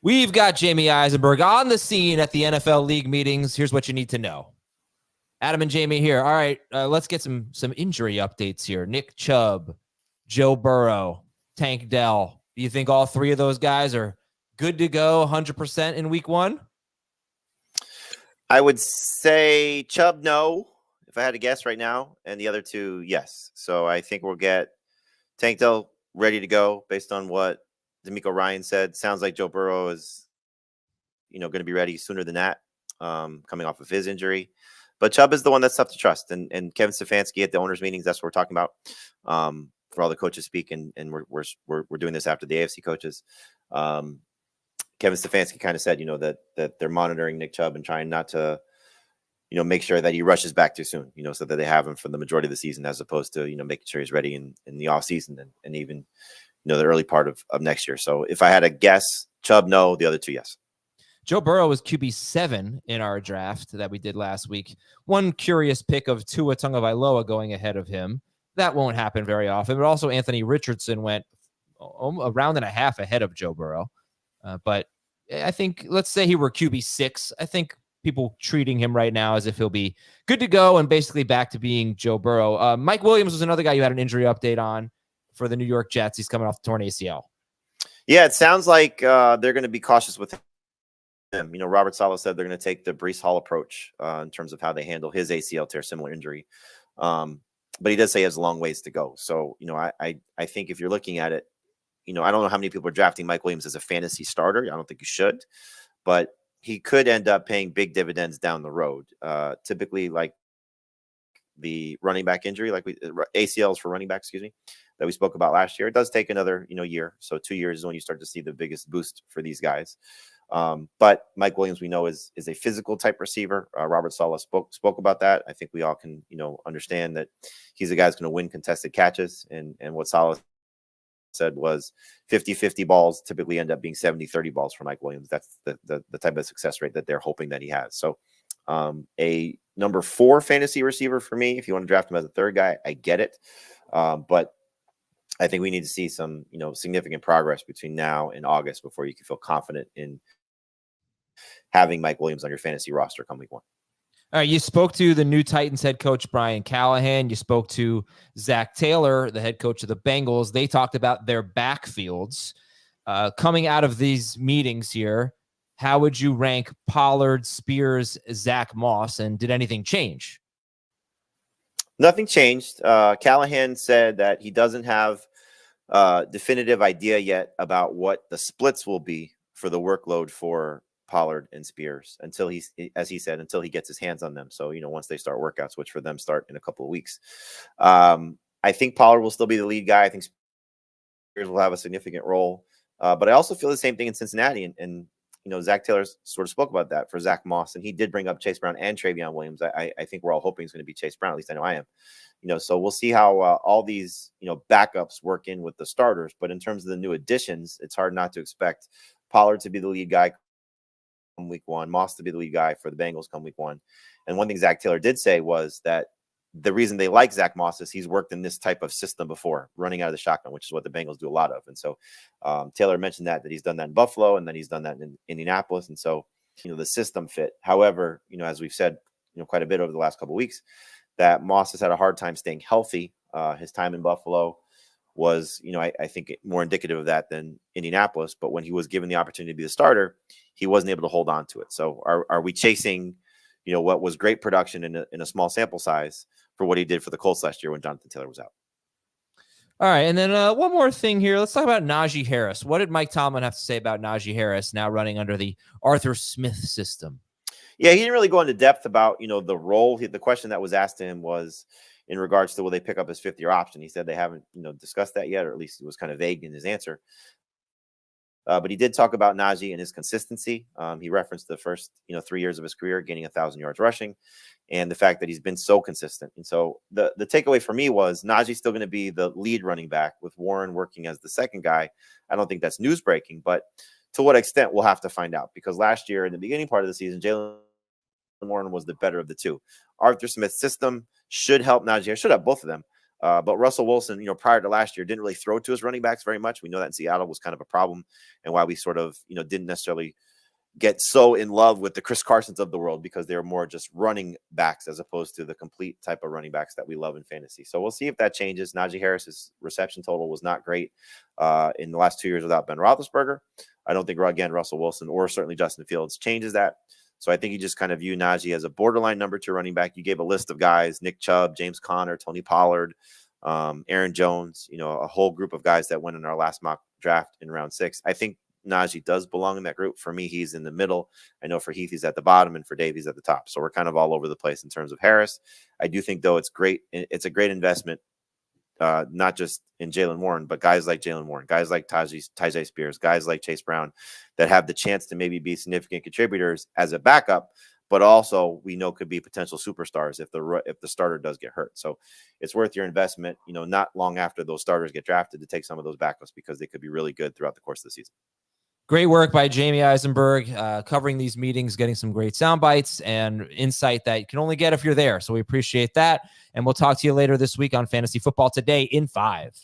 We've got Jamie Eisenberg on the scene at the NFL league meetings. Here's what you need to know. Adam and Jamie here. All right, let's get some injury updates here. Nick Chubb, Joe Burrow, Tank Dell. Do you think all three of those guys are good to go 100% in week one? I would say Chubb, no, if I had to guess right now, and the other two, yes. So I think we'll get Tank Dell ready to go based on what D'Amico Ryan said. Sounds like Joe Burrow is, going to be ready sooner than that, coming off of his injury. But Chubb is the one that's tough to trust. And Kevin Stefanski at the owners' meetings, that's what we're talking about. For all the coaches speak, and we're doing this after the AFC coaches. Kevin Stefanski kind of said, that they're monitoring Nick Chubb and trying not to, make sure that he rushes back too soon, so that they have him for the majority of the season, as opposed to, making sure he's ready in the off season and even, the early part of next year. So if I had to guess, Chubb, no, the other two, yes. Joe Burrow was QB7 in our draft that we did last week. One curious pick of Tua Tagovailoa going ahead of him. That won't happen very often. But also Anthony Richardson went a round and a half ahead of Joe Burrow. But I think, let's say he were QB6. I think people treating him right now as if he'll be good to go and basically back to being Joe Burrow. Mike Williams was another guy you had an injury update on for the New York Jets. He's coming off the torn ACL. Yeah, it sounds like they're going to be cautious with him. Robert Saleh said they're going to take the Breece Hall approach in terms of how they handle his ACL tear, similar injury. But he does say he has a long ways to go. So, I think if you're looking at it, I don't know how many people are drafting Mike Williams as a fantasy starter. I don't think you should, but he could end up paying big dividends down the road. Typically, like the running back injury, like ACLs for running back, that we spoke about last year. It does take another, year. So 2 years is when you start to see the biggest boost for these guys. But Mike Williams, we know, is a physical type receiver. Robert Saleh spoke about that. I think we all can, understand that he's a guy that's going to win contested catches. And what Saleh said was 50-50 balls typically end up being 70-30 balls for Mike Williams. That's the type of success rate that they're hoping that he has. So a number 4 fantasy receiver for me, if you want to draft him as a third guy, I get it. But I think we need to see some, significant progress between now and August before you can feel confident in having Mike Williams on your fantasy roster come week one. All right, you spoke to the new Titans head coach, Brian Callahan. You spoke to Zach Taylor, the head coach of the Bengals. They talked about their backfields. Coming out of these meetings here, how would you rank Pollard, Spears, Zach Moss, and did anything change? Nothing changed. Callahan said that he doesn't have a definitive idea yet about what the splits will be for the workload for Pollard and Spears until he gets his hands on them. So, once they start workouts, which for them start in a couple of weeks. I think Pollard will still be the lead guy. I think Spears will have a significant role. But I also feel the same thing in Cincinnati. And Zach Taylor sort of spoke about that for Zach Moss. And he did bring up Chase Brown and Travion Williams. I think we're all hoping it's going to be Chase Brown. At least I know I am. So we'll see how all these, backups work in with the starters. But in terms of the new additions, it's hard not to expect Pollard to be the lead guy come week one, Moss to be the lead guy for the Bengals come week one. And one thing Zach Taylor did say was that the reason they like Zach Moss is he's worked in this type of system before, running out of the shotgun, which is what the Bengals do a lot of. And so Taylor mentioned that he's done that in Buffalo and then he's done that in Indianapolis. And so, the system fit. However, as we've said, quite a bit over the last couple of weeks, that Moss has had a hard time staying healthy. His time in Buffalo was, I think more indicative of that than Indianapolis. But when he was given the opportunity to be the starter, he wasn't able to hold on to it. So are we chasing, what was great production in a small sample size for what he did for the Colts last year when Jonathan Taylor was out? All right. And then one more thing here. Let's talk about Najee Harris. What did Mike Tomlin have to say about Najee Harris now running under the Arthur Smith system? Yeah, he didn't really go into depth about, the role. The question that was asked to him was in regards to will they pick up his 5th-year option. He said they haven't, discussed that yet, or at least it was kind of vague in his answer. But he did talk about Najee and his consistency. He referenced the first, 3 years of his career, gaining 1,000 yards rushing, and the fact that he's been so consistent. And so the takeaway for me was Najee's still going to be the lead running back with Warren working as the second guy. I don't think that's news breaking, but to what extent we'll have to find out, because last year in the beginning part of the season, Jalen Warren was the better of the two. Arthur Smith's system should help Najee, should have both of them, But Russell Wilson, prior to last year, didn't really throw to his running backs very much. We know that in Seattle was kind of a problem, and why we sort of, didn't necessarily get so in love with the Chris Carsons of the world, because they're more just running backs as opposed to the complete type of running backs that we love in fantasy. So we'll see if that changes. Najee Harris's reception total was not great in the last 2 years without Ben Roethlisberger. I don't think, again, Russell Wilson or certainly Justin Fields changes that. So I think you just kind of view Najee as a borderline number 2 running back. You gave a list of guys: Nick Chubb, James Conner, Tony Pollard, Aaron Jones, a whole group of guys that went in our last mock draft in round 6. I think Najee does belong in that group. For me, he's in the middle. I know for Heath, he's at the bottom, and for Dave, he's at the top. So we're kind of all over the place in terms of Harris. I do think, though, it's great. It's a great investment, not just in Jaylen Warren, but guys like Jaylen Warren, guys like Tyjae Spears, guys like Chase Brown that have the chance to maybe be significant contributors as a backup, but also we know could be potential superstars if the starter does get hurt. So it's worth your investment, not long after those starters get drafted, to take some of those backups, because they could be really good throughout the course of the season. Great work by Jamie Eisenberg, covering these meetings, getting some great sound bites and insight that you can only get if you're there. So we appreciate that. And we'll talk to you later this week on Fantasy Football Today in 5.